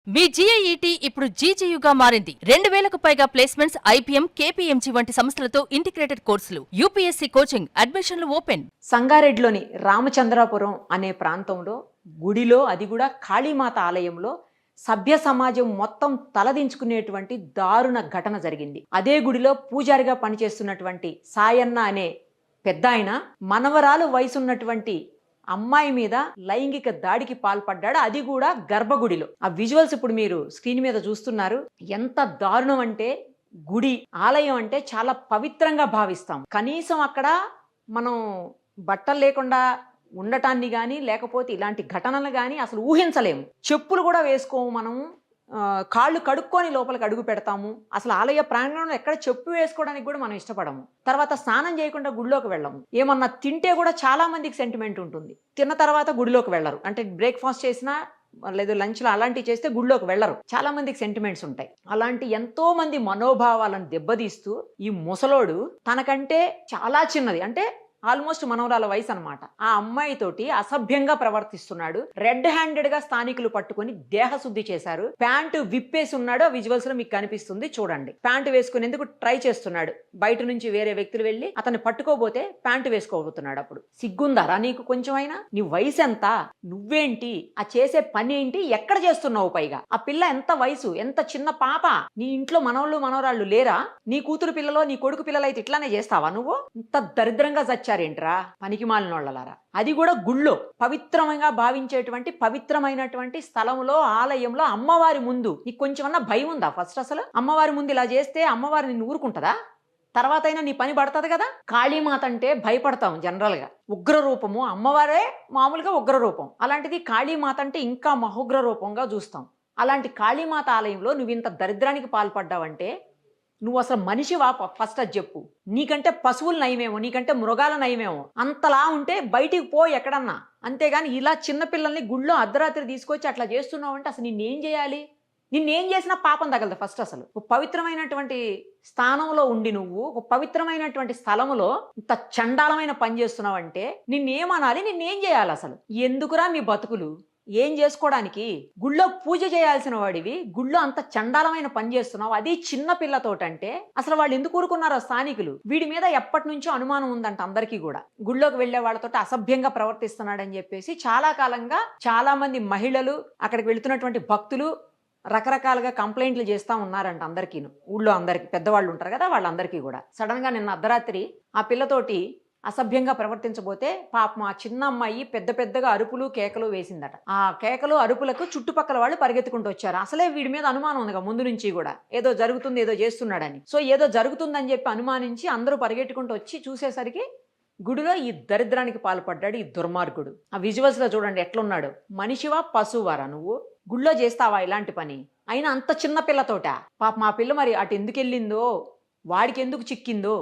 మీ జీఐఈటీ ఇప్పుడు జీజీయూగా మారింది. 2000కు పైగా ప్లేస్మెంట్స్, ఐపీఎం, కేపీఎంజీ వంటి సంస్థలతో ఇంటిగ్రేటెడ్ కోర్సులు. యూపీఎస్సీ కోచింగ్, అడ్మిషన్లు ఓపెన్. సంగారెడ్డిలోని రామచంద్రాపురం అనే ప్రాంతంలో గుడిలో, అది కూడా కాళీమాత ఆలయంలో సభ్య సమాజం మొత్తం తలదించుకునేటువంటి దారుణ ఘటన జరిగింది. అదే గుడిలో పూజారిగా పనిచేస్తున్నటువంటి సాయన్న అనే పెద్ద ఆయన మనవరాలు వయసున్నటువంటి అమ్మాయి మీద లైంగిక దాడికి పాల్పడ్డాడు. అది కూడా గర్భగుడిలో. ఆ విజువల్స్ ఇప్పుడు మీరు స్క్రీన్ మీద చూస్తున్నారు. ఎంత దారుణం అంటే, గుడి ఆలయం అంటే చాలా పవిత్రంగా భావిస్తాం. కనీసం అక్కడ మనం బట్టలు లేకుండా ఉండటాన్ని కానీ, లేకపోతే ఇలాంటి ఘటనలు కానీ అసలు ఊహించలేము. చెప్పులు కూడా వేసుకోము మనం. కాళ్ళు కడుక్కొని లోపలికి అడుగు పెడతాము. అసలు ఆలయ ప్రాంగణంలో ఎక్కడ చెప్పు వేసుకోవడానికి కూడా మనం ఇష్టపడము. తర్వాత స్నానం చేయకుండా గుడిలోకి వెళ్ళము. ఏమన్నా తింటే కూడా చాలా మందికి సెంటిమెంట్ ఉంటుంది. తిన్న తర్వాత గుడిలోకి వెళ్ళరు. అంటే బ్రేక్ఫాస్ట్ చేసినా లేదు లంచ్లో అలాంటివి చేస్తే గుడిలోకి వెళ్ళరు. చాలా మందికి సెంటిమెంట్స్ ఉంటాయి. అలాంటి ఎంతో మంది మనోభావాలను దెబ్బతీస్తూ ఈ ముసలోడు తనకంటే చాలా చిన్నది, అంటే ఆల్మోస్ట్ మనవరాల వయసు అనమాట, ఆ అమ్మాయితోటి అసభ్యంగా ప్రవర్తిస్తున్నాడు. రెడ్ హ్యాండెడ్ గా స్థానికులు పట్టుకొని దేహశుద్ధి చేశారు. ప్యాంటు విప్పేసి ఉన్నాడు. ఆ విజువల్స్ లో మీకు కనిపిస్తుంది చూడండి. ప్యాంటు వేసుకునేందుకు ట్రై చేస్తున్నాడు. బయట నుంచి వేరే వ్యక్తులు వెళ్ళి అతన్ని పట్టుకోబోతే ప్యాంటు వేసుకోబోతున్నాడు. అప్పుడు సిగ్గుందారా నీకు కొంచెమైనా? నీ వయసు ఎంత? నువ్వేంటి? ఆ చేసే పని ఏంటి? ఎక్కడ చేస్తున్నావు? పైగా ఆ పిల్ల ఎంత వయసు, ఎంత చిన్న పాప. నీ ఇంట్లో మనవళ్ళు మనవరాళ్ళు లేరా? నీ కూతురు పిల్లలో, నీ కొడుకు పిల్లలు అయితే ఇట్లానే చేస్తావా నువ్వు? ఇంత దరిద్రంగా ఏంట్రా పనికి మాలినోళ్ళలారా. అది కూడా గుళ్ళో పవిత్రంగా భావించేటువంటి పవిత్రమైనటువంటి స్థలంలో, ఆలయంలో, అమ్మవారి ముందు నీకు కొంచెమన్నా భయం ఉందా? ఫస్ట్ అసలు అమ్మవారి ముందు ఇలా చేస్తే అమ్మవారి నిన్ను ఊరుకుంటుందా? తర్వాత అయినా నీ పని పడుతుంది కదా. కాళీమాత అంటే భయపడతాం జనరల్ గా. ఉగ్ర రూపము. అమ్మవారే మామూలుగా ఉగ్ర రూపం. అలాంటిది కాళీమాత అంటే ఇంకా మహోగ్ర రూపంగా చూస్తాం. అలాంటి కాళీమాత ఆలయంలో నువ్వు ఇంత దరిద్రానికి పాల్పడ్డావంటే నువ్వు అసలు మనిషివా? ఫస్ట్ అది చెప్పు. నీకంటే పశువులు నయమేమో, నీకంటే మృగాల నయమేమో. అంతలా ఉంటే బయటికి పో ఎక్కడన్నా. అంతేగాని ఇలా చిన్నపిల్లల్ని గుళ్ళో అర్ధరాత్రి తీసుకొచ్చి అట్లా చేస్తున్నావు అంటే అసలు నిన్నేం చేయాలి? నిన్నేం చేసినా పాపం తగలదు. ఫస్ట్ అసలు ఒక పవిత్రమైనటువంటి స్థానంలో ఉండి నువ్వు ఒక పవిత్రమైనటువంటి స్థలంలో ఇంత చండాలమైన పని చేస్తున్నావు అంటే నిన్నేమనాలి? నిన్నేం చేయాలి అసలు? ఎందుకురా మీ బతుకులు? ఏం చేసుకోవడానికి? గుళ్ళో పూజ చేయాల్సిన వాడివి గుళ్ళో అంత చండాలమైన పని చేస్తున్నావు, అది చిన్న పిల్లతోటంటే అసలు వాళ్ళు ఎందుకు ఊరుకున్నారో స్థానికులు. వీడి మీద ఎప్పటి నుంచో అనుమానం ఉందంట అందరికీ కూడా. గుళ్ళోకి వెళ్లే వాళ్ళతో అసభ్యంగా ప్రవర్తిస్తున్నాడని చెప్పేసి చాలా కాలంగా చాలా మంది మహిళలు, అక్కడికి వెళుతున్నటువంటి భక్తులు రకరకాలుగా కంప్లైంట్లు చేస్తూ ఉన్నారంట అందరికీ. ఊళ్ళో అందరికి పెద్దవాళ్ళు ఉంటారు కదా, వాళ్ళందరికీ కూడా. సడన్ గా నిన్న అర్ధరాత్రి ఆ పిల్లతోటి అసభ్యంగా ప్రవర్తించబోతే పాపం ఆ చిన్న అమ్మాయి పెద్ద పెద్దగా అరుపులు కేకలు వేసిందట. ఆ కేకలు అరుపులకు చుట్టుపక్కల వాళ్ళు పరిగెత్తుకుంటూ వచ్చారు. అసలే వీడి మీద అనుమానం ఉందిగా ముందు నుంచి కూడా, ఏదో జరుగుతుంది, ఏదో చేస్తున్నాడని. సో ఏదో జరుగుతుందని చెప్పి అనుమానించి అందరూ పరిగెట్టుకుంటూ వచ్చి చూసేసరికి గుడిలో ఈ దరిద్రానికి పాల్పడ్డాడు ఈ దుర్మార్గుడు. ఆ విజువల్స్ లో చూడండి ఎట్లున్నాడు. మనిషివా పశువారా నువ్వు? గుళ్ళో చేస్తావా ఇలాంటి పని? అయినా అంత చిన్న పిల్లతోట. పాప మా పిల్ల మరి అటు ఎందుకు వెళ్ళిందో, వాడికి ఎందుకు చిక్కిందో,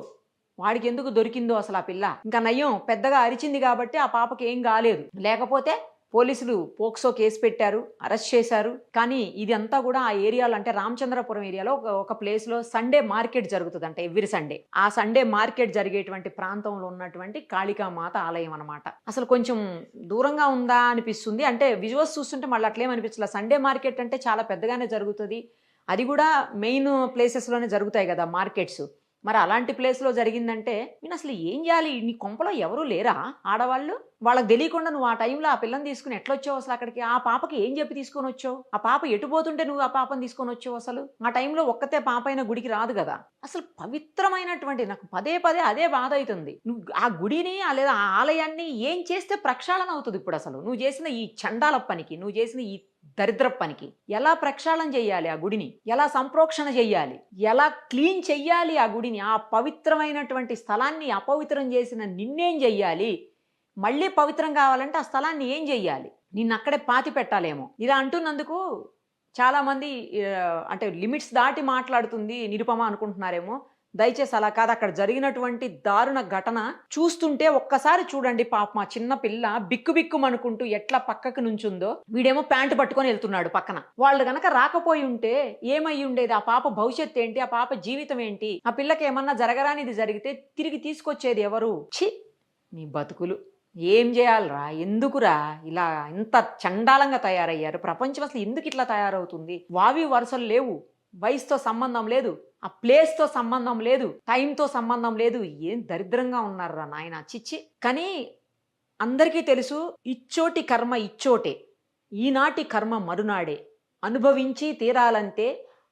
వాడికి ఎందుకు దొరికిందో అసలు ఆ పిల్ల. ఇంకా నయ్యం పెద్దగా అరిచింది కాబట్టి ఆ పాపకి ఏం కాలేదు. లేకపోతే పోలీసులు పోక్సో కేసు పెట్టారు, అరెస్ట్ చేశారు. కానీ ఇది అంతా కూడా ఆ ఏరియాలో, అంటే రామచంద్రపురం ఏరియాలో ఒక ప్లేస్ లో సండే మార్కెట్ జరుగుతుంది అంట, ఎవ్రీ సండే. ఆ సండే మార్కెట్ జరిగేటువంటి ప్రాంతంలో ఉన్నటువంటి కాళికామాత ఆలయం అనమాట. అసలు కొంచెం దూరంగా ఉందా అనిపిస్తుంది. అంటే విజువల్స్ చూస్తుంటే మళ్ళీ అట్లేమనిపించలేదు. సండే మార్కెట్ అంటే చాలా పెద్దగానే జరుగుతుంది. అది కూడా మెయిన్ ప్లేసెస్ లోనే జరుగుతాయి కదా మార్కెట్స్. మరి అలాంటి ప్లేస్లో జరిగిందంటే నేను అసలు ఏం చేయాలి? నీ కొంపలో ఎవరూ లేరా ఆడవాళ్ళు? వాళ్ళకి తెలియకుండా నువ్వు ఆ టైంలో ఆ పిల్లని తీసుకుని ఎట్లా వచ్చావు అసలు అక్కడికి? ఆ పాపకి ఏం చెప్పి తీసుకొని వచ్చావు? ఆ పాప ఎటుపోతుంటే నువ్వు ఆ పాపని తీసుకొని వచ్చావు? అసలు ఆ టైంలో ఒక్కతే పాప అయిన గుడికి రాదు కదా. అసలు పవిత్రమైనటువంటి, నాకు పదే పదే అదే బాధ అవుతుంది. నువ్వు ఆ గుడిని లేదా ఆ ఆలయాన్ని ఏం చేస్తే ప్రక్షాళన అవుతుంది? ఇప్పుడు అసలు నువ్వు చేసిన ఈ చండాల పనికి, నువ్వు చేసిన ఈ దరిద్ర పనికి ఎలా ప్రక్షాళన చెయ్యాలి? ఆ గుడిని ఎలా సంప్రోక్షణ చెయ్యాలి? ఎలా క్లీన్ చెయ్యాలి? ఆ గుడిని, ఆ పవిత్రమైనటువంటి స్థలాన్ని అపవిత్రం చేసిన నిన్నేం చెయ్యాలి? మళ్ళీ పవిత్రం కావాలంటే ఆ స్థలాన్ని ఏం చెయ్యాలి? నిన్ను అక్కడే పాతి పెట్టాలేమో. ఇలా అంటున్నందుకు చాలా మంది అంటే లిమిట్స్ దాటి మాట్లాడుతుంది నిరుపమ అనుకుంటున్నారేమో. దయచేసి అలా కాదు. అక్కడ జరిగినటువంటి దారుణ ఘటన చూస్తుంటే ఒక్కసారి చూడండి. పాప మా చిన్న పిల్ల బిక్కు బిక్కుమనుకుంటూ ఎట్లా పక్కకు నుంచుందో. వీడేమో ప్యాంటు పట్టుకొని వెళ్తున్నాడు పక్కన. వాళ్ళు గనక రాకపోయి ఉంటే ఏమై ఉండేది? ఆ పాప భవిష్యత్తు ఏంటి? ఆ పాప జీవితం ఏంటి? ఆ పిల్లకి ఏమన్నా జరగరానిది జరిగితే తిరిగి తీసుకొచ్చేది ఎవరు? ఛీ, నీ బతుకులు. ఏం చేయాలిరా? ఎందుకురా ఇలా ఇంత చండాలంగా తయారయ్యారు? ప్రపంచం అసలు ఎందుకు ఇట్లా తయారవుతుంది? వావి వరుసలు లేవు. వయసుతో సంబంధం లేదు. ఆ ప్లేస్‌తో సంబంధం లేదు. టైంతో సంబంధం లేదు. ఏం దరిద్రంగా ఉన్నారురా నాయనా! ఛీ! కానీ అందరికీ తెలుసు ఇచ్చోటి కర్మ ఇచ్చోటే. ఈనాటి కర్మ మరునాడే. అనుభవించి తీరాలంటే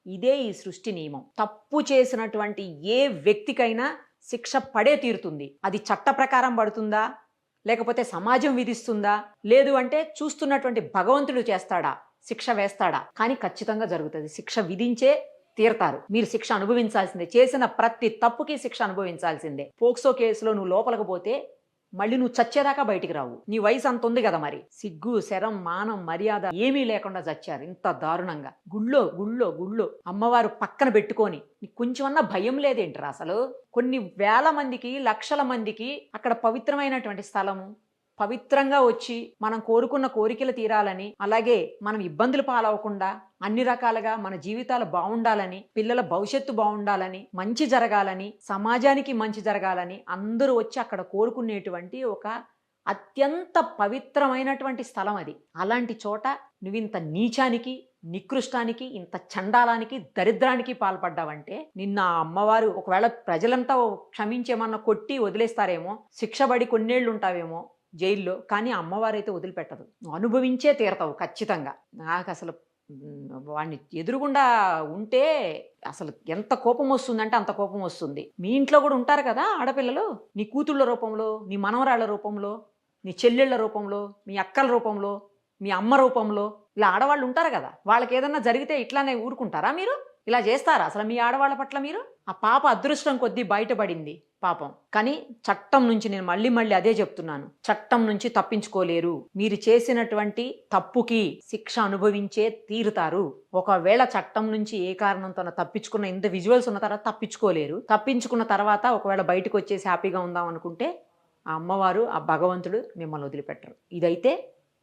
ఇదే ఈ సృష్టి నియమం. తప్పు చేసినటువంటి ఏ వ్యక్తికైనా శిక్ష పడే తీరుతుంది. అది చట్ట ప్రకారం పడుతుందా? లేకపోతే సమాజం విధిస్తుందా? లేదు అంటే చూస్తున్నటువంటి భగవంతుడు చేస్తాడా? శిక్ష వేస్తాడా? కానీ ఖచ్చితంగా జరుగుతుంది. శిక్ష విధించే తీరతారు. మీరు శిక్ష అనుభవించాల్సిందే. చేసిన ప్రతి తప్పుకి శిక్ష అనుభవించాల్సిందే. పోక్సో కేసులో నువ్వు లోపలికి పోతే మళ్ళీ నువ్వు చచ్చేదాకా బయటికి రావు. నీ వయసు అంత ఉంది కదా మరి. సిగ్గు, శరం, మానం, మర్యాద ఏమీ లేకుండా చచ్చారు ఇంత దారుణంగా. గుళ్ళో అమ్మవారు పక్కన పెట్టుకొని నీకు కొంచెమన్నా భయం లేదేంట్రా అసలు? కొన్ని వేల మందికి, లక్షల మందికి అక్కడ పవిత్రమైనటువంటి స్థలము, పవిత్రంగా వచ్చి మనం కోరుకున్న కోరికలు తీరాలని, అలాగే మనం ఇబ్బందులు పాలవకుండా అన్ని రకాలుగా మన జీవితాలు బాగుండాలని, పిల్లల భవిష్యత్తు బాగుండాలని, మంచి జరగాలని, సమాజానికి మంచి జరగాలని అందరూ వచ్చి అక్కడ కోరుకునేటువంటి ఒక అత్యంత పవిత్రమైనటువంటి స్థలం అది. అలాంటి చోట నువ్వింత నీచానికి, నికృష్టానికి, ఇంత చండాలానికి, దరిద్రానికి పాల్పడ్డావంటే నిన్న ఆ అమ్మవారు ఒకవేళ ప్రజలంతా క్షమించేమన్నా కొట్టి వదిలేస్తారేమో, శిక్షబడి కొన్నేళ్ళు ఉంటావేమో జైల్లో, కానీ అమ్మవారైతే వదిలిపెట్టదు. అనుభవించే తీరతావు ఖచ్చితంగా. నాకు అసలు వాడిని ఎదురుగుండా ఉంటే అసలు ఎంత కోపం వస్తుందంటే అంత కోపం వస్తుంది. మీ ఇంట్లో కూడా ఉంటారు కదా ఆడపిల్లలు, నీ కూతుళ్ళ రూపంలో, నీ మనవరాళ్ళ రూపంలో, నీ చెల్లెళ్ళ రూపంలో, మీ అక్కల రూపంలో, మీ అమ్మ రూపంలో ఇలా ఆడవాళ్ళు ఉంటారు కదా. వాళ్ళకి ఏదన్నా జరిగితే ఇట్లానే ఊరుకుంటారా మీరు? ఇలా చేస్తారా అసలు మీ ఆడవాళ్ళ పట్ల మీరు? ఆ పాప అదృష్టం కొద్దీ బయటపడింది పాపం. కానీ చట్టం నుంచి నేను మళ్ళీ అదే చెప్తున్నాను, చట్టం నుంచి తప్పించుకోలేరు. మీరు చేసినటువంటి తప్పుకి శిక్ష అనుభవించే తీరుతారు. ఒకవేళ చట్టం నుంచి ఏ కారణంతో తప్పించుకున్న, ఇంత విజువల్స్ ఉన్న తర్వాత తప్పించుకోలేరు. తప్పించుకున్న తర్వాత ఒకవేళ బయటకు వచ్చేసి హ్యాపీగా ఉందాం అనుకుంటే ఆ అమ్మవారు, ఆ భగవంతుడు మిమ్మల్ని వదిలిపెట్టరు. ఇదైతే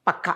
పక్కా.